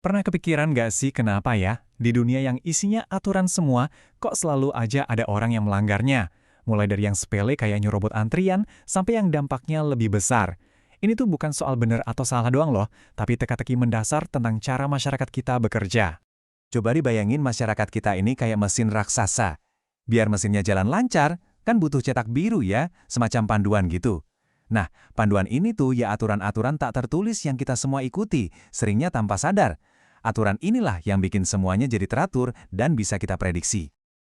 Pernah kepikiran gak sih kenapa ya, di dunia yang isinya aturan semua, kok selalu aja ada orang yang melanggarnya? Mulai dari yang sepele kayak nyerobot antrian, sampai yang dampaknya lebih besar. Ini tuh bukan soal benar atau salah doang loh, tapi teka-teki mendasar tentang cara masyarakat kita bekerja. Coba dibayangin masyarakat kita ini kayak mesin raksasa. Biar mesinnya jalan lancar, kan butuh cetak biru ya, semacam panduan gitu. Nah, panduan ini tuh ya aturan-aturan tak tertulis yang kita semua ikuti, seringnya tanpa sadar. Aturan inilah yang bikin semuanya jadi teratur dan bisa kita prediksi.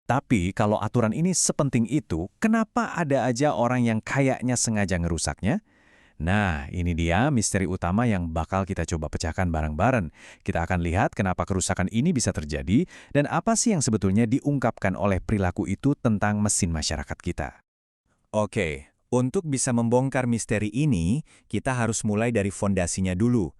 Tapi kalau aturan ini sepenting itu, kenapa ada aja orang yang kayaknya sengaja ngerusaknya? Nah, ini dia misteri utama yang bakal kita coba pecahkan bareng-bareng. Kita akan lihat kenapa kerusakan ini bisa terjadi dan apa sih yang sebetulnya diungkapkan oleh perilaku itu tentang mesin masyarakat kita. Oke, untuk bisa membongkar misteri ini, kita harus mulai dari fondasinya dulu.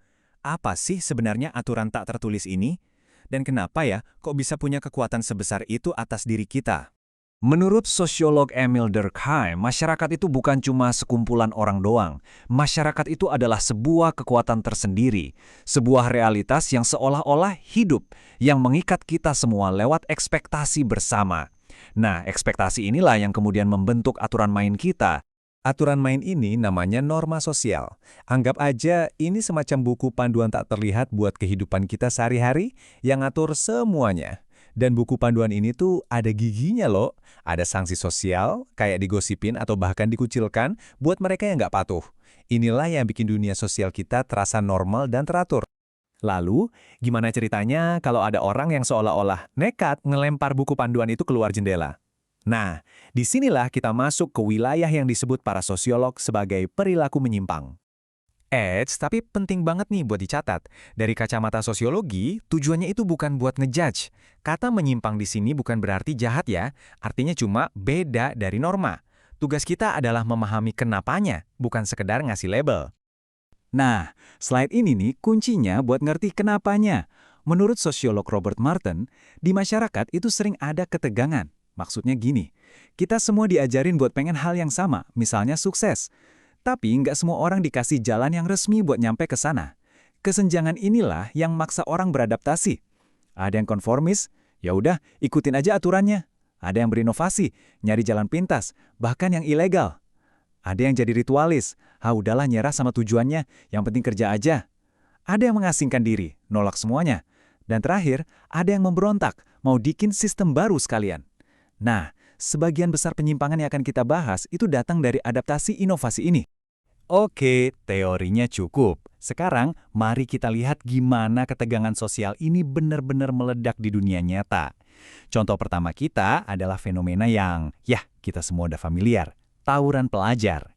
Apa sih sebenarnya aturan tak tertulis ini? Dan kenapa ya kok bisa punya kekuatan sebesar itu atas diri kita? Menurut sosiolog Emil Durkheim, masyarakat itu bukan cuma sekumpulan orang doang. Masyarakat itu adalah sebuah kekuatan tersendiri, sebuah realitas yang seolah-olah hidup, yang mengikat kita semua lewat ekspektasi bersama. Nah, ekspektasi inilah yang kemudian membentuk aturan main kita. Aturan main ini namanya norma sosial. Anggap aja ini semacam buku panduan tak terlihat buat kehidupan kita sehari-hari yang ngatur semuanya. Dan buku panduan ini tuh ada giginya loh. Ada sanksi sosial, kayak digosipin atau bahkan dikucilkan buat mereka yang nggak patuh. Inilah yang bikin dunia sosial kita terasa normal dan teratur. Lalu, gimana ceritanya kalau ada orang yang seolah-olah nekat ngelempar buku panduan itu keluar jendela? Nah, disinilah kita masuk ke wilayah yang disebut para sosiolog sebagai perilaku menyimpang. Tapi penting banget nih buat dicatat. Dari kacamata sosiologi, tujuannya itu bukan buat ngejudge. Kata menyimpang di sini bukan berarti jahat ya, artinya cuma beda dari norma. Tugas kita adalah memahami kenapanya, bukan sekedar ngasih label. Nah, slide ini nih kuncinya buat ngerti kenapanya. Menurut sosiolog Robert Martin, di masyarakat itu sering ada ketegangan. Maksudnya gini, kita semua diajarin buat pengen hal yang sama, misalnya sukses. Tapi nggak semua orang dikasih jalan yang resmi buat nyampe ke sana. Kesenjangan inilah yang maksa orang beradaptasi. Ada yang konformis, ya udah ikutin aja aturannya. Ada yang berinovasi, nyari jalan pintas, bahkan yang ilegal. Ada yang jadi ritualis, udahlah nyerah sama tujuannya, yang penting kerja aja. Ada yang mengasingkan diri, nolak semuanya. Dan terakhir, ada yang memberontak, mau bikin sistem baru sekalian. Nah, sebagian besar penyimpangan yang akan kita bahas itu datang dari adaptasi inovasi ini. Oke, teorinya cukup. Sekarang, mari kita lihat gimana ketegangan sosial ini benar-benar meledak di dunia nyata. Contoh pertama kita adalah fenomena yang, kita semua udah familiar, tawuran pelajar.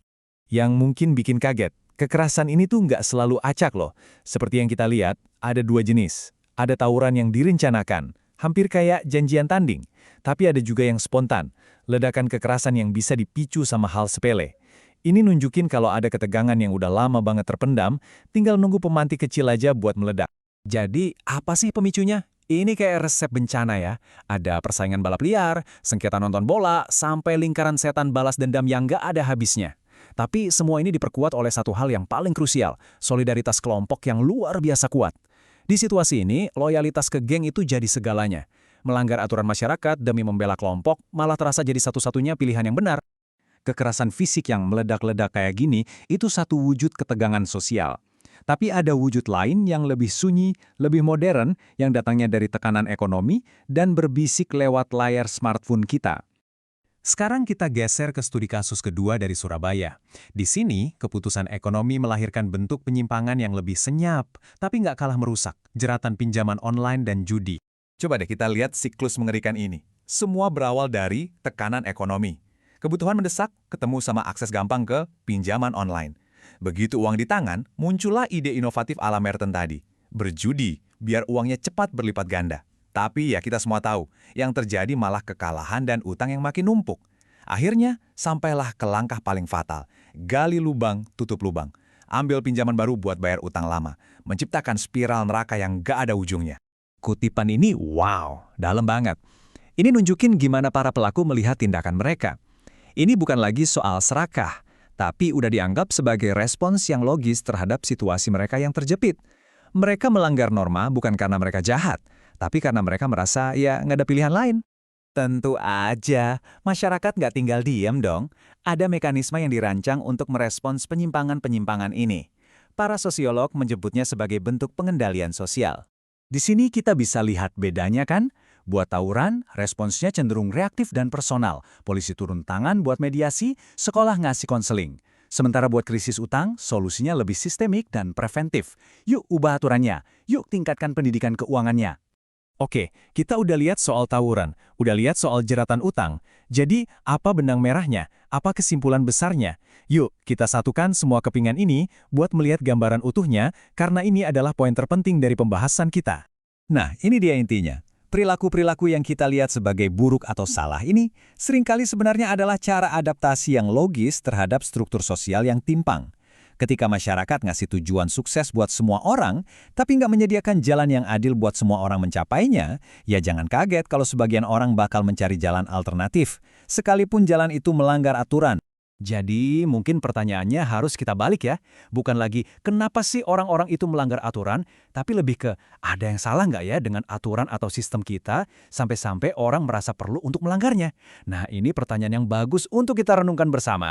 Yang mungkin bikin kaget, kekerasan ini tuh nggak selalu acak loh. Seperti yang kita lihat, ada dua jenis. Ada tawuran yang direncanakan, hampir kayak janjian tanding. Tapi ada juga yang spontan, ledakan kekerasan yang bisa dipicu sama hal sepele. Ini nunjukin kalau ada ketegangan yang udah lama banget terpendam, tinggal nunggu pemantik kecil aja buat meledak. Jadi, apa sih pemicunya? Ini kayak resep bencana ya. Ada persaingan balap liar, sengketa nonton bola, sampai lingkaran setan balas dendam yang nggak ada habisnya. Tapi semua ini diperkuat oleh satu hal yang paling krusial, solidaritas kelompok yang luar biasa kuat. Di situasi ini, loyalitas ke geng itu jadi segalanya. Melanggar aturan masyarakat demi membela kelompok malah terasa jadi satu-satunya pilihan yang benar. Kekerasan fisik yang meledak-ledak kayak gini itu satu wujud ketegangan sosial. Tapi ada wujud lain yang lebih sunyi, lebih modern, yang datangnya dari tekanan ekonomi dan berbisik lewat layar smartphone kita. Sekarang kita geser ke studi kasus kedua dari Surabaya. Di sini, keputusan ekonomi melahirkan bentuk penyimpangan yang lebih senyap, tapi nggak kalah merusak, jeratan pinjaman online dan judi. Coba deh kita lihat siklus mengerikan ini. Semua berawal dari tekanan ekonomi. Kebutuhan mendesak ketemu sama akses gampang ke pinjaman online. Begitu uang di tangan, muncullah ide inovatif ala Merton tadi. Berjudi, biar uangnya cepat berlipat ganda. Tapi ya kita semua tahu, yang terjadi malah kekalahan dan utang yang makin numpuk. Akhirnya, sampailah ke langkah paling fatal. Gali lubang, tutup lubang. Ambil pinjaman baru buat bayar utang lama. Menciptakan spiral neraka yang gak ada ujungnya. Kutipan ini, wow, dalam banget. Ini nunjukin gimana para pelaku melihat tindakan mereka. Ini bukan lagi soal serakah, tapi udah dianggap sebagai respons yang logis terhadap situasi mereka yang terjepit. Mereka melanggar norma bukan karena mereka jahat, tapi karena mereka merasa ya nggak ada pilihan lain. Tentu aja, masyarakat nggak tinggal diam dong. Ada mekanisme yang dirancang untuk merespons penyimpangan-penyimpangan ini. Para sosiolog menyebutnya sebagai bentuk pengendalian sosial. Di sini kita bisa lihat bedanya kan? Buat tawuran, responsnya cenderung reaktif dan personal. Polisi turun tangan buat mediasi, sekolah ngasih konseling. Sementara buat krisis utang, solusinya lebih sistemik dan preventif. Yuk ubah aturannya, yuk tingkatkan pendidikan keuangannya. Oke, kita udah lihat soal tawuran, udah lihat soal jeratan utang. Jadi, apa benang merahnya? Apa kesimpulan besarnya? Yuk, kita satukan semua kepingan ini buat melihat gambaran utuhnya, karena ini adalah poin terpenting dari pembahasan kita. Nah, ini dia intinya. Perilaku-perilaku yang kita lihat sebagai buruk atau salah ini seringkali sebenarnya adalah cara adaptasi yang logis terhadap struktur sosial yang timpang. Ketika masyarakat ngasih tujuan sukses buat semua orang, tapi nggak menyediakan jalan yang adil buat semua orang mencapainya, ya jangan kaget kalau sebagian orang bakal mencari jalan alternatif, sekalipun jalan itu melanggar aturan. Jadi, mungkin pertanyaannya harus kita balik ya. Bukan lagi, kenapa sih orang-orang itu melanggar aturan, tapi lebih ke, ada yang salah nggak ya dengan aturan atau sistem kita, sampai-sampai orang merasa perlu untuk melanggarnya? Nah, ini pertanyaan yang bagus untuk kita renungkan bersama.